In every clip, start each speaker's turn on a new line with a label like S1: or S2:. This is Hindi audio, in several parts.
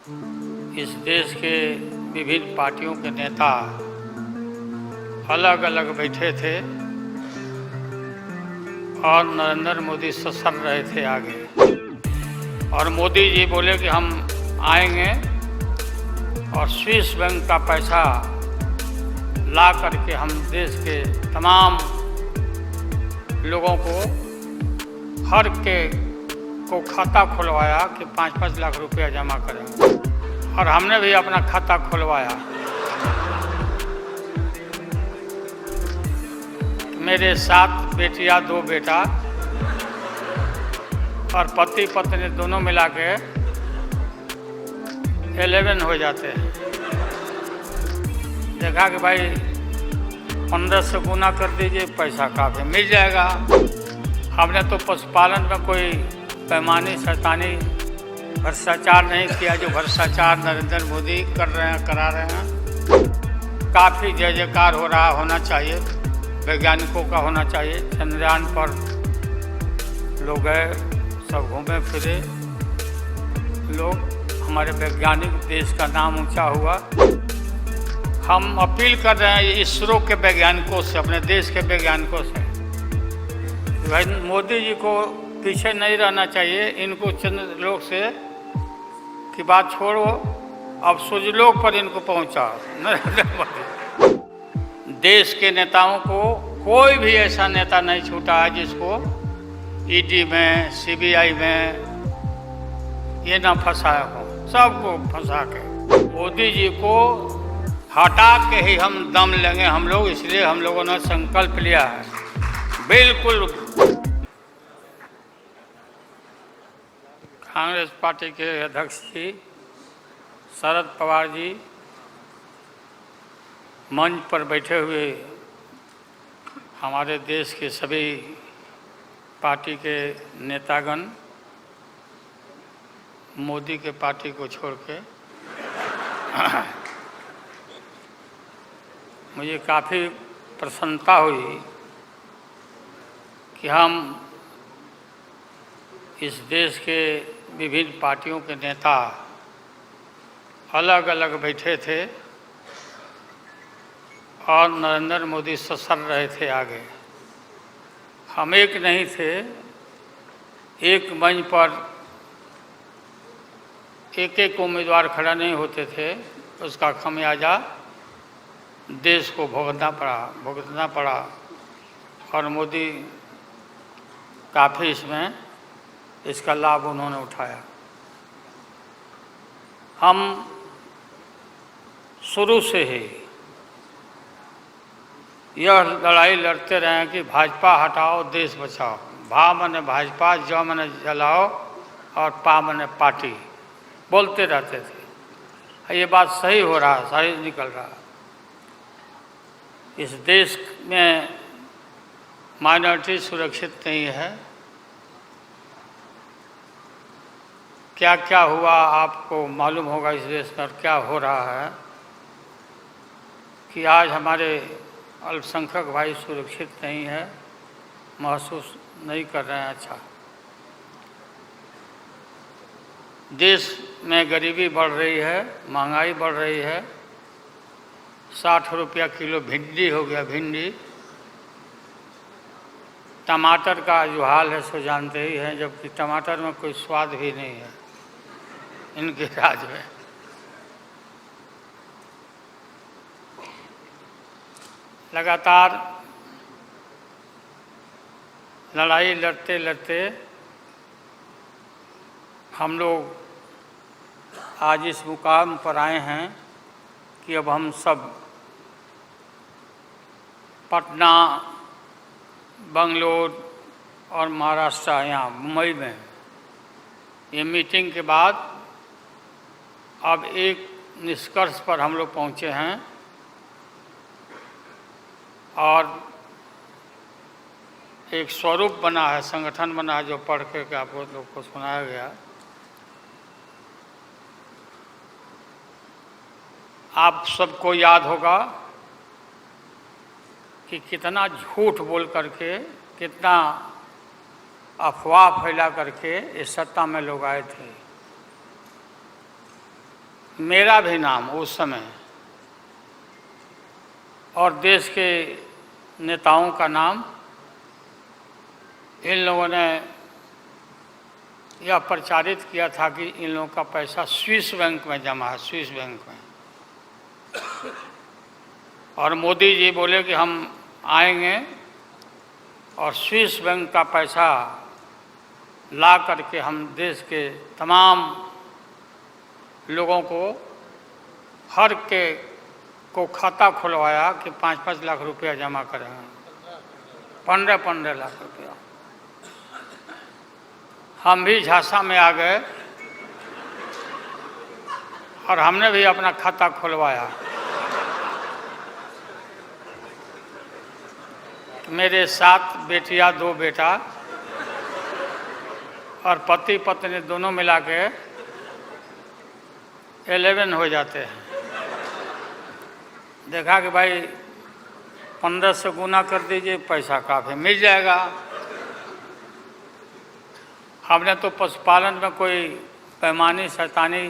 S1: इस देश के विभिन्न पार्टियों के नेता अलग अलग बैठे थे और नरेंद्र मोदी ससर रहे थे आगे। और मोदी जी बोले कि हम आएंगे और स्विस बैंक का पैसा ला करके हम देश के तमाम लोगों को हर के को खाता खुलवाया कि 5-5 लाख रुपया जमा करें। और हमने भी अपना खाता खुलवाया। मेरे 7 बेटियां 2 बेटा और पति पत्नी दोनों मिला के 11 हो जाते हैं। देखा कि भाई 15 से गुना कर दीजिए, पैसा काफ़ी मिल जाएगा। हमने तो पशुपालन में कोई पैमानी शैतानी भ्रष्टाचार नहीं किया जो भ्रष्टाचार नरेंद्र मोदी कर रहे हैं, करा रहे हैं। काफ़ी जय जयकार हो रहा होना चाहिए, वैज्ञानिकों का होना चाहिए। चंद्रयान पर लोग गए, सब घूमे फिरे लोग, हमारे वैज्ञानिक, देश का नाम ऊंचा हुआ। हम अपील कर रहे हैं इसरो के वैज्ञानिकों से, अपने देश के वैज्ञानिकों से, भाई मोदी जी को पीछे नहीं रहना चाहिए। इनको चंद्रलोक से की बात छोड़ो, अब सूर्यलोक पर इनको पहुंचा नरेंद्र मोदी। देश के नेताओं को कोई भी ऐसा नेता नहीं छूटा है जिसको ईडी में, सीबीआई में ये ना फंसाया हो। सबको फंसा के मोदी जी को हटा के ही हम दम लेंगे हम लोग। इसलिए हम लोगों ने संकल्प लिया है। बिल्कुल कांग्रेस पार्टी के अध्यक्ष जी शरद पवार जी मंच पर बैठे हुए हमारे देश के सभी पार्टी के नेतागण मोदी के पार्टी को छोड़ के मुझे काफ़ी प्रसन्नता हुई कि हम इस देश के विभिन्न पार्टियों के नेता अलग अलग बैठे थे और नरेंद्र मोदी ससर रहे थे आगे। हम एक नहीं थे, एक मंच पर एक उम्मीदवार खड़ा नहीं होते थे। उसका खमियाजा देश को भुगतना पड़ा और मोदी काफ़ी इसका लाभ उन्होंने उठाया। हम शुरू से ही यह लड़ाई लड़ते रहे हैं कि भाजपा हटाओ, देश बचाओ। भा मने भाजपा, ज मने जलाओ और पा मने पार्टी, बोलते रहते थे। ये बात सही हो रहा, सही निकल रहा। इस देश में माइनॉरिटी सुरक्षित नहीं है। क्या क्या हुआ आपको मालूम होगा इस देश में, क्या हो रहा है कि आज हमारे अल्पसंख्यक भाई सुरक्षित नहीं है, महसूस नहीं कर रहे हैं। अच्छा, देश में गरीबी बढ़ रही है, महंगाई बढ़ रही है। 60 रुपया किलो भिंडी हो गया, भिंडी। टमाटर का जो हाल है सो जानते ही हैं, जबकि टमाटर में कोई स्वाद भी नहीं है इनके राज में। लगातार लड़ाई लड़ते लड़ते हम लोग आज इस मुकाम पर आए हैं कि अब हम सब पटना, बंगलोर और महाराष्ट्र, यहाँ मुंबई में ये मीटिंग के बाद अब एक निष्कर्ष पर हम लोग पहुँचे हैं और एक स्वरूप बना है, संगठन बना है, जो पढ़ के आप लोग को सुनाया गया। आप सबको याद होगा कि कितना झूठ बोल करके, कितना अफवाह फैला करके इस सत्ता में लोग आए थे। मेरा भी नाम उस समय और देश के नेताओं का नाम इन लोगों ने यह प्रचारित किया था कि इन लोगों का पैसा स्विस बैंक में जमा है, स्विस बैंक में। और मोदी जी बोले कि हम आएंगे और स्विस बैंक का पैसा ला करके हम देश के तमाम लोगों को हर के को खाता खुलवाया कि 5-5 लाख रुपया जमा करेंगे, 15-15 लाख रुपया। हम भी झांसा में आ गए और हमने भी अपना खाता खुलवाया। मेरे 7 बेटियां 2 बेटा और पति पत्नी दोनों मिला के 11 हो जाते हैं। देखा कि भाई 15 से गुना कर दीजिए, पैसा काफ़ी मिल जाएगा। हमने तो पशुपालन में कोई पैमानी शैतानी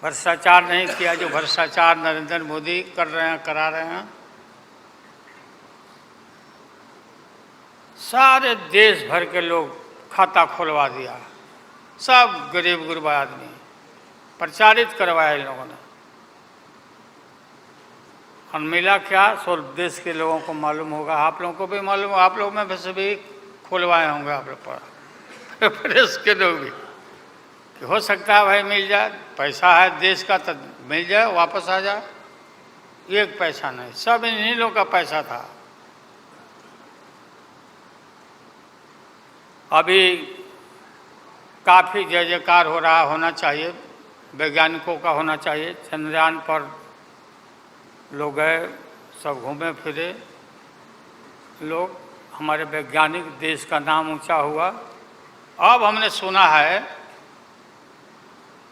S1: भ्रष्टाचार नहीं किया जो भ्रष्टाचार नरेंद्र मोदी कर रहे हैं, करा रहे हैं। सारे देश भर के लोग खाता खुलवा दिया, सब गरीब गुरबा आदमी प्रचारित करवाया इन लोगों ने। और मिला क्या, सो देश के लोगों को मालूम होगा, आप लोगों को भी मालूम, आप लोग में वैसे भी खुलवाए होंगे आप लोग पर, प्रेस के लोग भी, कि हो सकता है भाई मिल जाए, पैसा है देश का तो मिल जाए, वापस आ जाए। एक पैसा नहीं, सब इन्हीं लोगों का पैसा था। अभी काफ़ी जय जयकार हो रहा, होना चाहिए, वैज्ञानिकों का होना चाहिए। चंद्रयान पर लोग गए, सब घूमे फिरे लोग, हमारे वैज्ञानिक, देश का नाम ऊंचा हुआ। अब हमने सुना है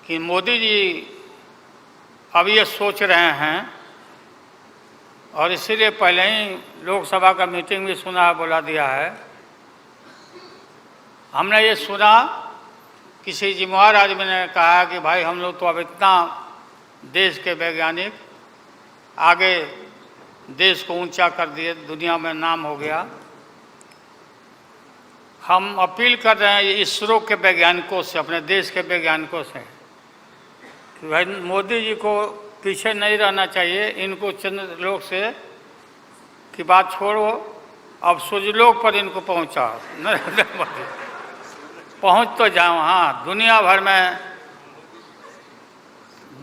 S1: कि मोदी जी अब ये सोच रहे हैं, और इसीलिए पहले ही लोकसभा का मीटिंग भी सुना, बुला दिया है। हमने ये सुना, किसी जिम्मेवार आदमी ने कहा कि भाई हम लोग तो अब इतना देश के वैज्ञानिक आगे देश को ऊंचा कर दिए, दुनिया में नाम हो गया। हम अपील कर रहे हैं इसरो के वैज्ञानिकों से, अपने देश के वैज्ञानिकों से, कि भाई मोदी जी को पीछे नहीं रहना चाहिए। इनको चंद्रलोक से की बात छोड़ो, अब सूर्यलोक पर इनको पहुंचाओ, नरेंद्र मोदी पहुंच तो जाओ। हाँ, दुनिया भर में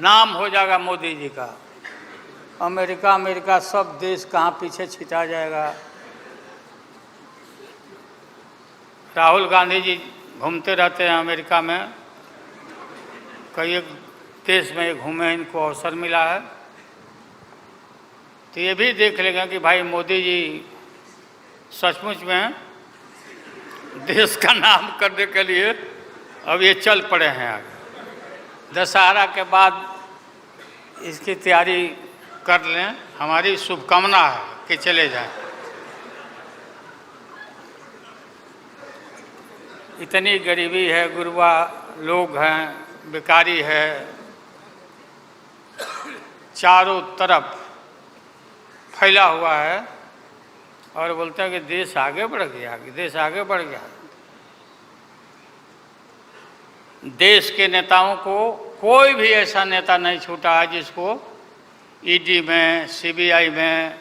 S1: नाम हो जाएगा मोदी जी का। अमेरिका सब देश कहाँ पीछे छिटा जाएगा। राहुल गांधी जी घूमते रहते हैं अमेरिका में, कई एक देश में घूमे, इनको अवसर मिला है। तो ये भी देख लेंगे कि भाई मोदी जी सचमुच में देश का नाम करने के लिए अब ये चल पड़े हैं आगे। दशहरा के बाद इसकी तैयारी कर लें, हमारी शुभकामना है कि चले जाएं। इतनी गरीबी है, गुरबा लोग हैं, बेकारी है, चारों तरफ फैला हुआ है, और बोलते हैं कि देश आगे बढ़ गया, देश आगे बढ़ गया। देश के नेताओं को कोई भी ऐसा नेता नहीं छूटा है जिसको ईडी में, सीबीआई में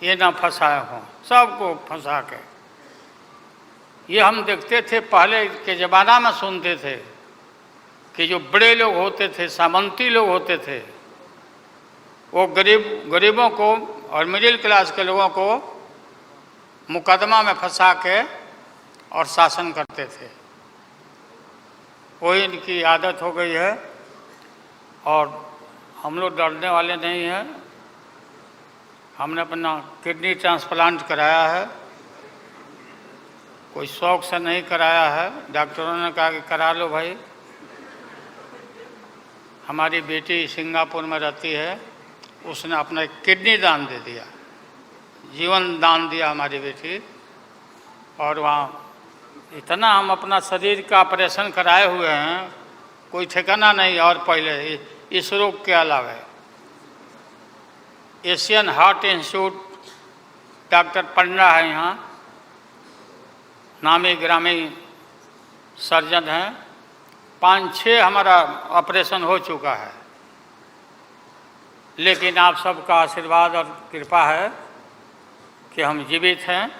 S1: ये ना फंसाए हों, सबको फंसा के। ये हम देखते थे पहले के ज़माना में, सुनते थे कि जो बड़े लोग होते थे, सामंती लोग होते थे, वो गरीबों को और मिडिल क्लास के लोगों को मुकदमा में फंसा के और शासन करते थे। वही इनकी आदत हो गई है, और हम लोग डरने वाले नहीं हैं। हमने अपना किडनी ट्रांसप्लांट कराया है, कोई शौक से नहीं कराया है। डॉक्टरों ने कहा कि करा लो भाई। हमारी बेटी सिंगापुर में रहती है, उसने अपना किडनी दान दे दिया, जीवन दान दिया हमारी बेटी। और वहाँ इतना हम अपना शरीर का ऑपरेशन कराए हुए हैं कोई ठिकाना नहीं। और पहले इस रोग के अलावा एशियन हार्ट इंस्टीट्यूट डॉक्टर पंडा है यहाँ, नामी ग्रामी सर्जन हैं। 5-6 हमारा ऑपरेशन हो चुका है, लेकिन आप सबका आशीर्वाद और कृपा है कि हम जीवित हैं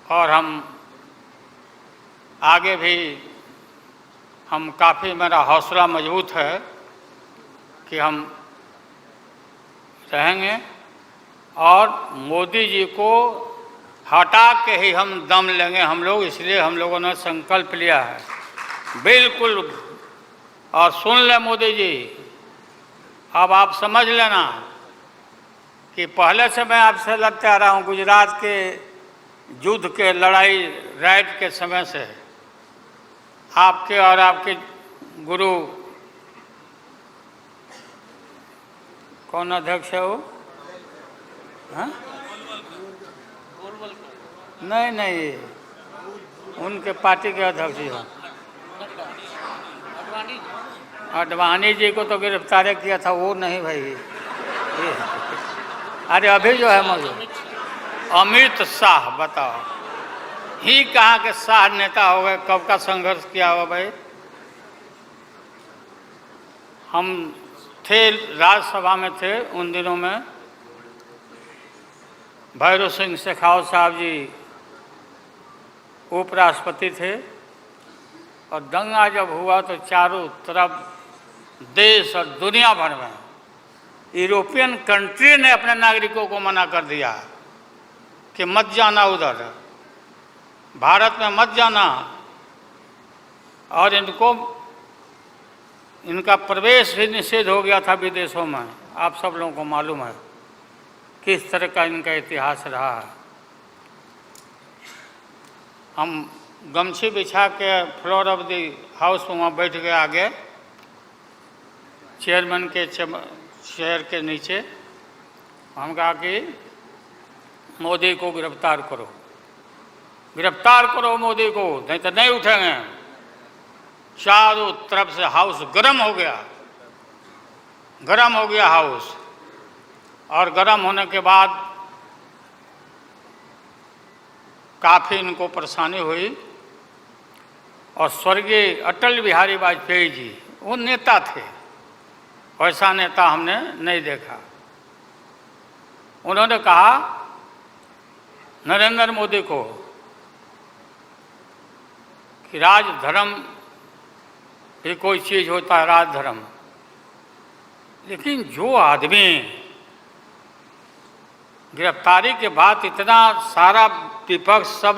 S1: और हम आगे भी हम काफ़ी, मेरा हौसला मजबूत है कि हम रहेंगे और मोदी जी को हटा के ही हम दम लेंगे हम लोग। इसलिए हम लोगों ने संकल्प लिया है बिल्कुल। और सुन ले मोदी जी, अब आप समझ लेना कि पहले से मैं आपसे लड़ते आ रहा हूँ, गुजरात के युद्ध के लड़ाई राइट के समय से। आपके और आपके गुरु, कौन अध्यक्ष है वो? हाँ? नहीं, उनके पार्टी के अध्यक्ष हैं अडवाणी जी को तो गिरफ्तार किया था, वो नहीं भाई। अरे अभी जो है मौजूद अमित शाह, बताओ ही कहाँ के शाह नेता हो गए, कब का संघर्ष किया हुआ भाई। हम थे राज्यसभा में थे उन दिनों में, भैरव सिंह शेखावत साहब जी उपराष्ट्रपति थे और दंगा जब हुआ तो चारों तरफ देश और दुनिया भर में यूरोपियन कंट्री ने अपने नागरिकों को मना कर दिया कि मत जाना उधर, भारत में मत जाना, और इनका प्रवेश भी निषेध हो गया था विदेशों में। आप सब लोगों को मालूम है किस तरह का इनका इतिहास रहा है। हम गमछी बिछा के फ्लोर ऑफ द हाउस में वहाँ बैठ गए आगे चेयरमैन के चेयर के नीचे। हम कहा कि मोदी को गिरफ्तार करो, गिरफ्तार करो मोदी को, नहीं तो नहीं उठेंगे। चारों तरफ से हाउस गर्म हो गया, गर्म हो गया हाउस। और गर्म होने के बाद काफ़ी इनको परेशानी हुई। और स्वर्गीय अटल बिहारी वाजपेयी जी वो नेता थे, वैसा नेता हमने नहीं देखा। उन्होंने कहा नरेंद्र मोदी को कि राजधर्म भी कोई चीज़ होता है, राजधर्म, लेकिन जो आदमी गिरफ्तारी के बाद इतना सारा विपक्ष सब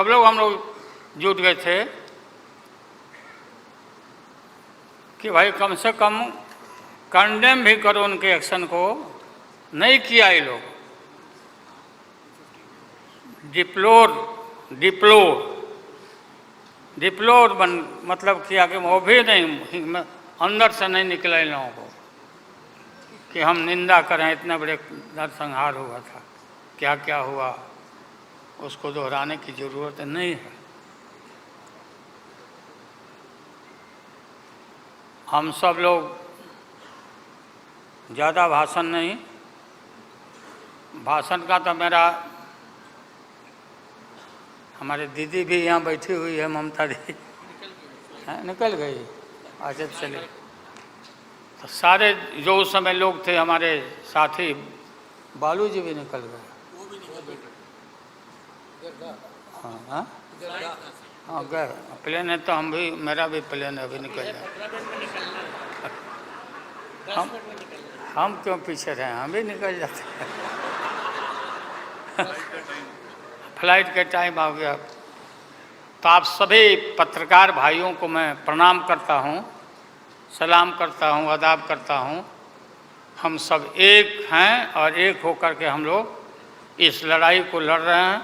S1: लोग हम लोग जुट गए थे कि भाई कम से कम कंडेम भी करो उनके एक्शन को, नहीं किया ये लोग। डिप्लोर मतलब किया कि वो भी नहीं, अंदर से नहीं निकला इन लोगों को कि हम निंदा करें, इतने बड़े नरसंहार हुआ था, क्या क्या हुआ उसको दोहराने की ज़रूरत नहीं है। हम सब लोग ज़्यादा भाषण नहीं, भाषण का तो मेरा, हमारे दीदी भी यहाँ बैठी हुई है, ममता दी निकल गई। अच्छा चले, तो सारे जो उस समय लोग थे हमारे साथी, बालू जी भी निकल गए। हाँ गए प्लेन है, तो हम भी, मेरा भी प्लेन है, अभी निकल जाए। हम क्यों पीछे रहे, हम भी निकल जाते हैं। फ्लाइट का टाइम आ गया। तो आप सभी पत्रकार भाइयों को मैं प्रणाम करता हूँ, सलाम करता हूँ, आदाब करता हूँ। हम सब एक हैं और एक होकर के हम लोग इस लड़ाई को लड़ रहे हैं।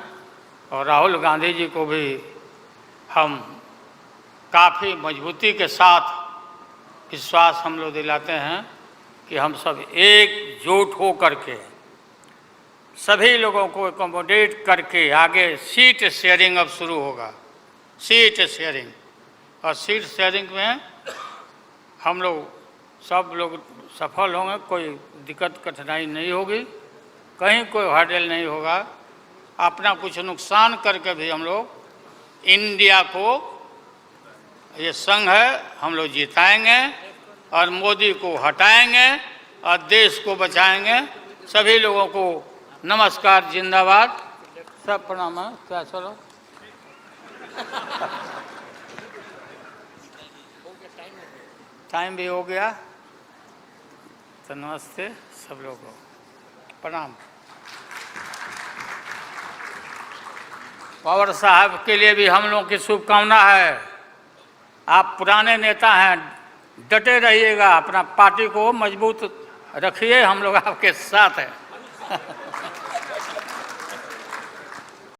S1: और राहुल गांधी जी को भी हम काफ़ी मजबूती के साथ विश्वास हम लोग दिलाते हैं कि हम सब एकजुट हो करके सभी लोगों को एकोमोडेट करके आगे सीट शेयरिंग अब शुरू होगा, सीट शेयरिंग। और सीट शेयरिंग में हम लोग सब लोग सफल होंगे, कोई दिक्कत कठिनाई नहीं होगी, कहीं कोई हर्डल नहीं होगा। अपना कुछ नुकसान करके भी हम लोग इंडिया को, ये संघ है, हम लोग जिताएंगे और मोदी को हटाएंगे और देश को बचाएंगे। सभी लोगों को नमस्कार, जिंदाबाद, सब प्रणाम है। क्या चलो टाइम भी हो गया, तो नमस्ते सब लोगों को, प्रणाम। पवार साहब के लिए भी हम लोगों की शुभकामना है। आप पुराने नेता हैं, डटे रहिएगा, अपना पार्टी को मजबूत रखिए, हम लोग आपके साथ हैं।